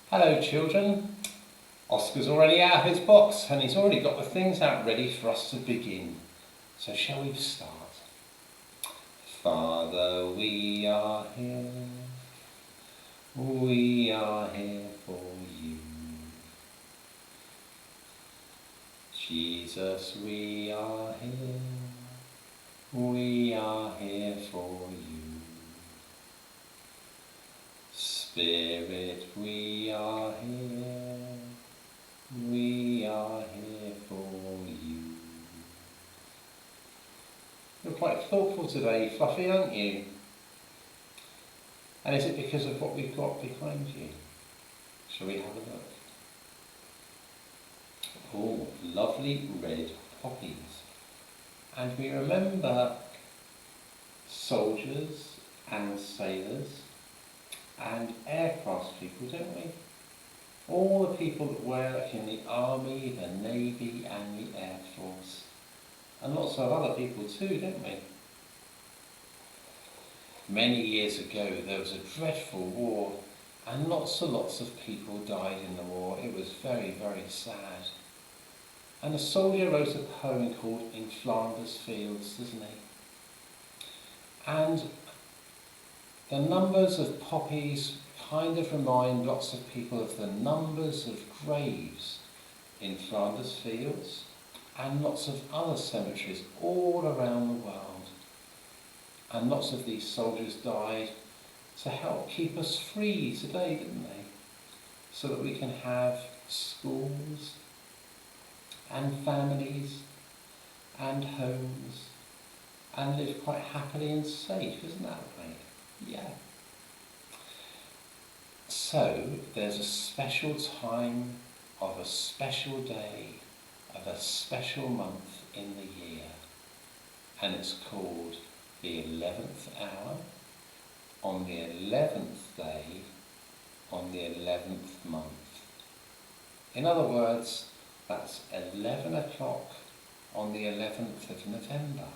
Hello children, Oscar's already out of his box and he's already got the things out ready for us to begin. So shall we start? Father, we are here for you. Jesus, we are here for you. Spirit, we are here for you. You're quite thoughtful today, Fluffy, aren't you? And is it because of what we've got behind you? Shall we have a look? Oh, lovely red poppies. And we remember soldiers and sailors and aircraft people, don't we? All the people that work in the Army, the Navy and the Air Force. And lots of other people too, don't we? Many years ago there was a dreadful war and lots of people died in the war. It was very, very sad. And a soldier wrote a poem called In Flanders Fields, doesn't he? And the numbers of poppies kind of remind lots of people of the numbers of graves in Flanders Fields and lots of other cemeteries all around the world. And lots of these soldiers died to help keep us free today, didn't they? So that we can have schools and families and homes and live quite happily and safe, isn't that right? Yeah. So there's a special time of a special day of a special month in the year, and it's called the 11th hour on the 11th day on the 11th month. In other words, that's 11 o'clock on the 11th of November.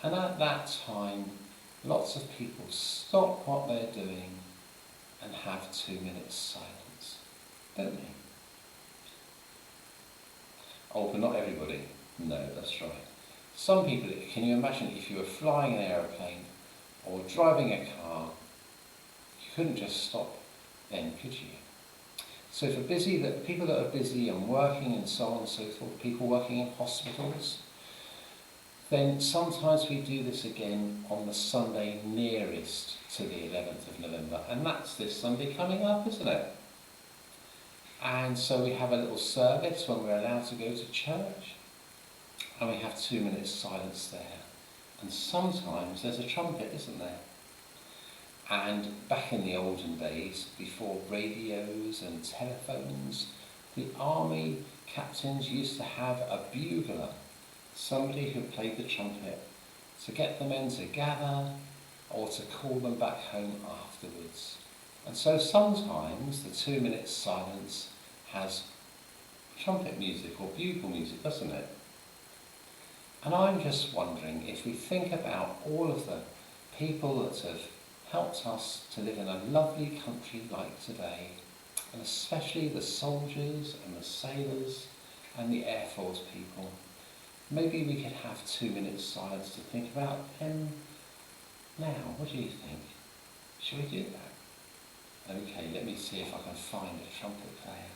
And at that time, lots of people stop what they're doing and have 2 minutes silence, don't they? Oh, but not everybody. No, that's right. Some people, can you imagine if you were flying an aeroplane or driving a car, you couldn't just stop then, could you? So for people that are busy and working and so on and so forth, people working in hospitals, then sometimes we do this again on the Sunday nearest to the 11th of November, and that's this Sunday coming up, isn't it? And so we have a little service when we're allowed to go to church, and we have 2 minutes silence there. And sometimes there's a trumpet, isn't there? And back in the olden days, before radios and telephones, the army captains used to have a bugler, somebody who played the trumpet, to get the men to gather or to call them back home afterwards. And so sometimes the 2 minutes silence has trumpet music or bugle music, doesn't it? And I'm just wondering, if we think about all of the people that have helped us to live in a lovely country like today, and especially the soldiers and the sailors and the Air Force people, maybe we could have 2 minutes silence to think about them now. What do you think? Shall we do that? Okay, let me see if I can find a trumpet player.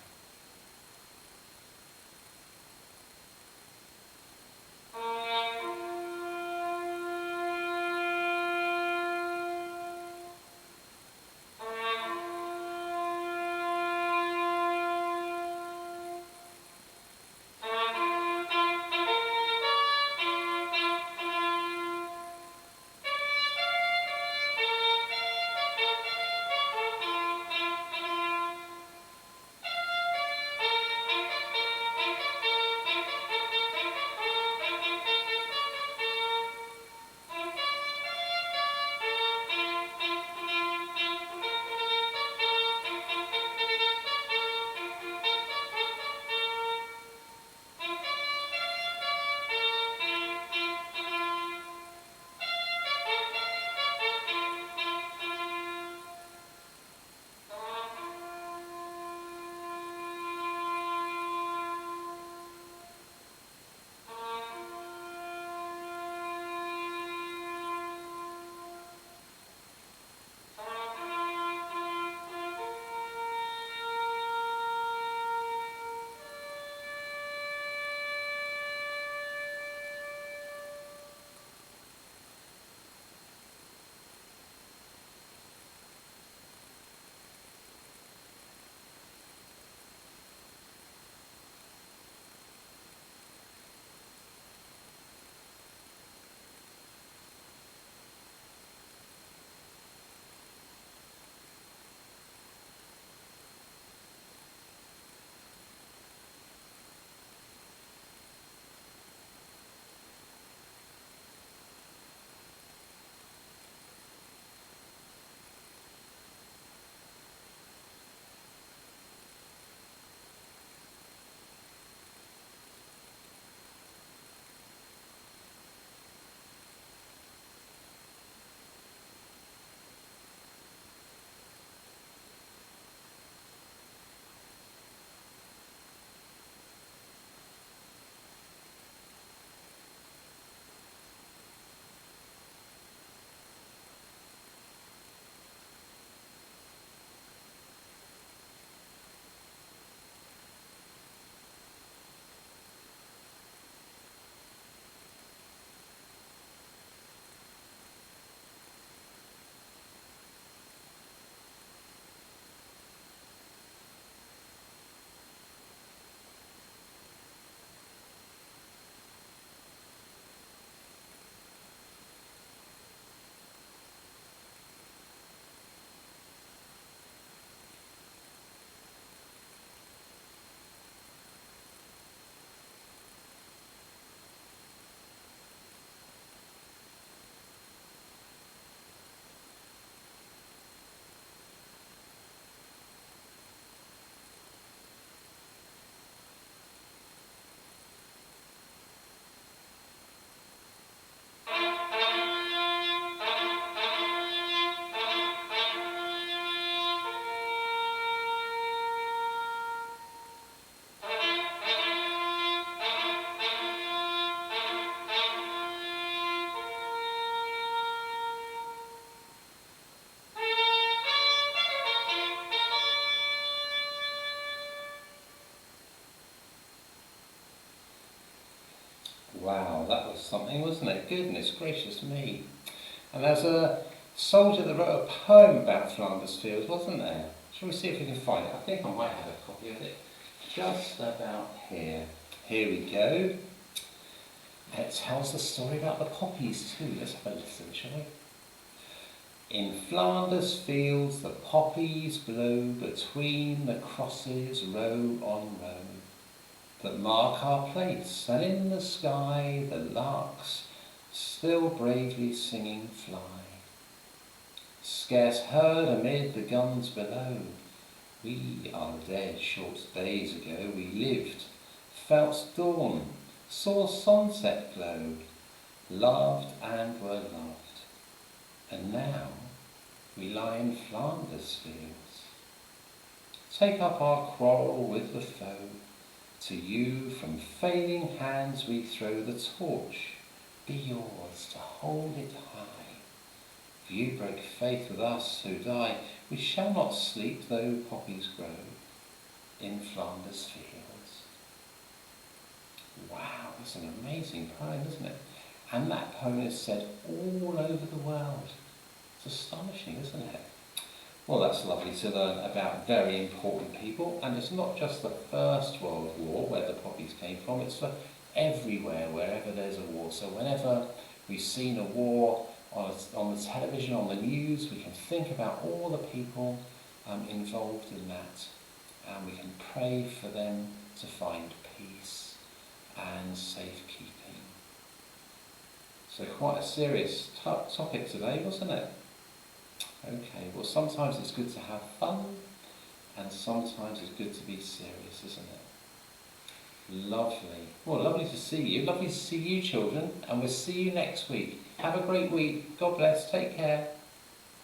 Wow, that was something, wasn't it? Goodness gracious me. And there's a soldier that wrote a poem about Flanders Fields, wasn't there? Shall we see if we can find it? I think I might have a copy of it just about here. Here we go. And it tells the story about the poppies too. Let's have a listen, shall we? In Flanders fields the poppies blow between the crosses row on row that mark our place, and in the sky the larks still bravely singing fly. Scarce heard amid the guns below, we are dead short days ago. We lived, felt dawn, saw sunset glow, loved and were loved, and now we lie in Flanders fields. Take up our quarrel with the foe, to you from failing hands we throw the torch, be yours to hold it high. If you break faith with us who die, we shall not sleep though poppies grow in Flanders fields. Wow, that's an amazing poem, isn't it? And that poem is said all over the world. It's astonishing, isn't it? Well, that's lovely to learn about very important people, and it's not just the First World War where the poppies came from, it's for everywhere, wherever there's a war. So whenever we've seen a war on the television, on the news, we can think about all the people involved in that, and we can pray for them to find peace and safekeeping. So quite a serious topic today, wasn't it? Okay, well sometimes it's good to have fun, and sometimes it's good to be serious, isn't it? Lovely. Well, lovely to see you. Lovely to see you, children, and we'll see you next week. Have a great week. God bless. Take care.